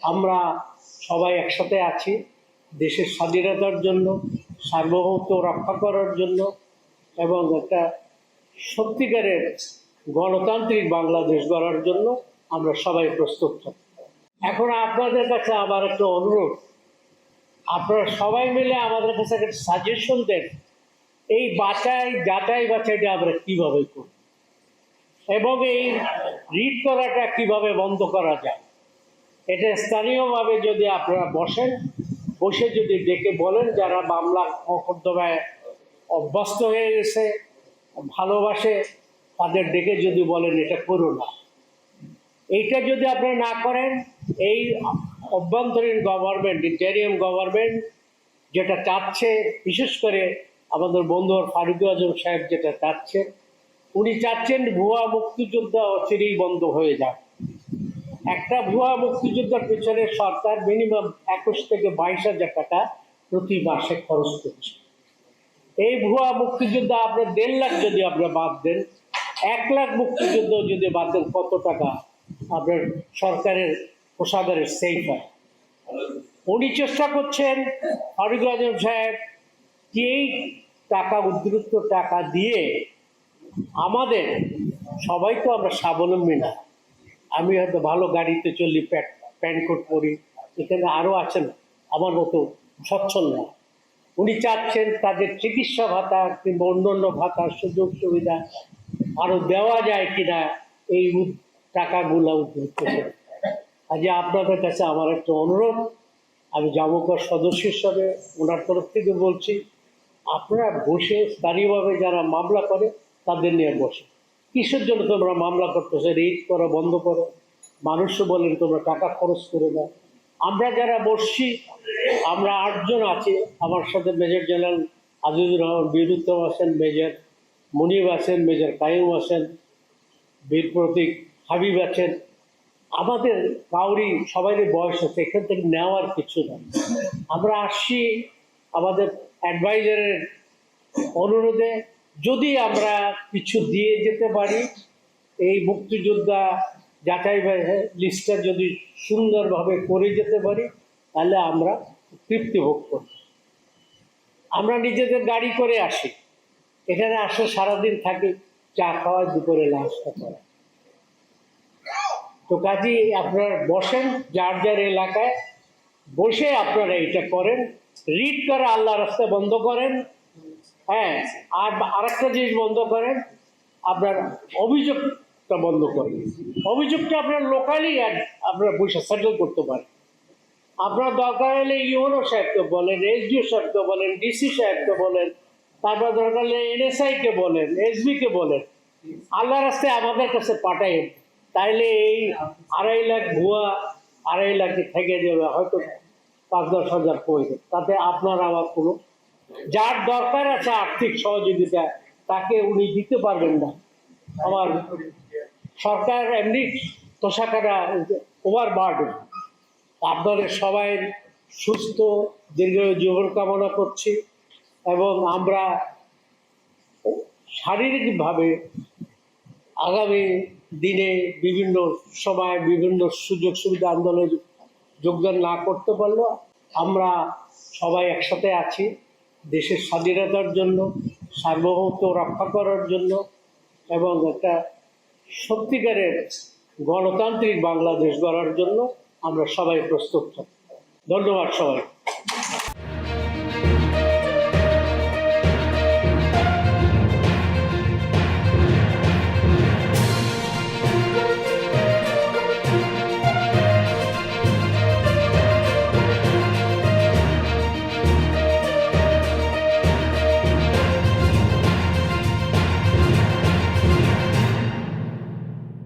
আমরা সবাই একসাথে আছি দেশের স্বাধীনতার জন্য, সার্বভৌমত্ব রক্ষা করার জন্য এবং একটা সত্যিকারের গণতান্ত্রিক বাংলাদেশ গড়ার জন্য আমরা সবাই প্রস্তুত থাকি। এখন আপনাদের কাছে আমার একটা অনুরোধ, আপনারা সবাই মিলে আমাদের কাছে একটা সাজেশন দেন, এই যাচাই বাছাইটা আমরা কীভাবে করি এবং এই রিড করাটা কিভাবে বন্ধ করা যায়। এটা স্থানীয়ভাবে যদি আপনারা বসে যদি ডেকে বলেন, যারা মামলা মোকদ্দমায় অভ্যস্ত হয়ে গেছে, ভালোবাসে, তাদের ডেকে যদি বলেন এটা করো না, এইটা যদি আপনারা না করেন, এই অভ্যন্তরীণ গভর্নমেন্ট, ইন্টারিয়াম গভর্নমেন্ট যেটা চাচ্ছে, বিশেষ করে আমাদের বন্ধু ফারুক আজম সাহেব যেটা চাচ্ছে, উনি চাচ্ছেন ভুয়া মুক্তিযোদ্ধা অচিরেই বন্ধ হয়ে যাক। একটা ভুয়া মুক্তিযোদ্ধার পেছনে সরকার মিনিমাম 21 থেকে 22,000 টাকা প্রতি মাসে খরচ করছে। এই ভুয়া মুক্তিযোদ্ধা আপনার 1.5 লাখ যদি আপনার বাদ দেন, 1 লাখ মুক্তিযুদ্ধ যদি বাদ দেন, কত টাকা আপনার সরকারের কোষাগারে সেফ হয়। উনি চেষ্টা করছেন, ফারুক আজম সাহেব, যে এই টাকা, উদ্বৃত্ত টাকা দিয়ে আমাদের সবাই তো আমরা স্বাবলম্বী না। আমি হয়তো ভালো গাড়িতে চলি, প্যান্ট কোট পরি, এখানে আরও আছেন আমার মতো সচ্ছল না। উনি চাচ্ছেন তাদের চিকিৎসা ভাতা কিংবা অন্যান্য ভাতার সুযোগ সুবিধা আরও দেওয়া যায় কিনা এই টাকাগুলো উদ্বৃত্ত করে। আজকে আপনাদের কাছে আমার একটা অনুরোধ, আমি জামুকার সদস্য হিসাবে ওনার তরফ থেকে বলছি, আপনারা বসে স্থানীয়ভাবে যারা মামলা করে তাদের নিয়ে বসে, কিসের জন্য তোমরা মামলা করতেছো, রিট করো, বন্ধ করো। মানুষও বলেন তোমরা টাকা খরচ করে দাও। আমরা যারা বসছি, আমরা 8 জন আছি, আমার সাথে মেজর জেনারেল আজিজুর রহমান, বীর উত্তম আছেন, মেজর মুনিব আছেন, মেজর কাইম আছেন, বীর প্রতীক হাবিব আছেন। আমাদের কাউরি সবাইয়ের বয়স আছে, এখান থেকে নেওয়ার কিছু না। আমরা আসছি আমাদের অ্যাডভাইজারের অনুরোধে, যদি আমরা কিছু দিয়ে যেতে পারি, এই মুক্তিযোদ্ধা যাচাই লিস্টটা যদি সুন্দরভাবে করে যেতে পারি, তাহলে আমরা তৃপ্তি ভোগ করব। আমরা নিজেদের গাড়ি করে আসি, এখানে আসে সারাদিন থাকি, চা খাওয়া, দুপুরে নাস্তা করা। তো কাজেই আপনারা বসেন, যার যার এলাকায় বসে আপনারা এটা করেন, রিড করা আল্লাহ রাস্তায় বন্ধ করেন। হ্যাঁ, আর আরেকটা জিনিস বন্ধ করেন, আপনার অভিযোগটা বন্ধ করেন। অভিযোগটা আপনার লোকালি আপনারা বসে সেটেল করতে পারেন। আপনার দরকার হলে ইউনো সাহেবকে বলেন, এসডিও সাহেবকে বলেন, ডিসি সাহেবকে বলেন, তারপর দরকার হলে এনএসআইকে বলেন, এসবিকে বলেন, আল্লাহ রাস্তায় আমাদের কাছে পাঠাই। তাইলে এই 2.5 লাখ ভুয়া 2.5 লাখে থেকে যাবে, হয়তো 5-10 হাজার কমে যাবে। তাতে আপনার আমার কোনো, যার দরকার আছে আর্থিক সহযোগিতা, তাকে উনি দিতে পারবেন না। আমার সরকার এমনি তোষাকাটা ওভারবার্ডেন। আপনাদের সবাই সুস্থ দীর্ঘায়ু জীবন কামনা করছি এবং আমরা শারীরিকভাবে আগামী দিনে বিভিন্ন সময় বিভিন্ন সুযোগ সুবিধা আন্দোলনে যোগদান না করতে পারলেও আমরা সবাই একসাথে আছি দেশের স্বাধীনতার জন্য, সার্বভৌমত্ব রক্ষা করার জন্য এবং একটা সত্যিকারের গণতান্ত্রিক বাংলাদেশ গড়ার জন্য আমরা সবাই প্রস্তুত থাকি। ধন্যবাদ সবাই।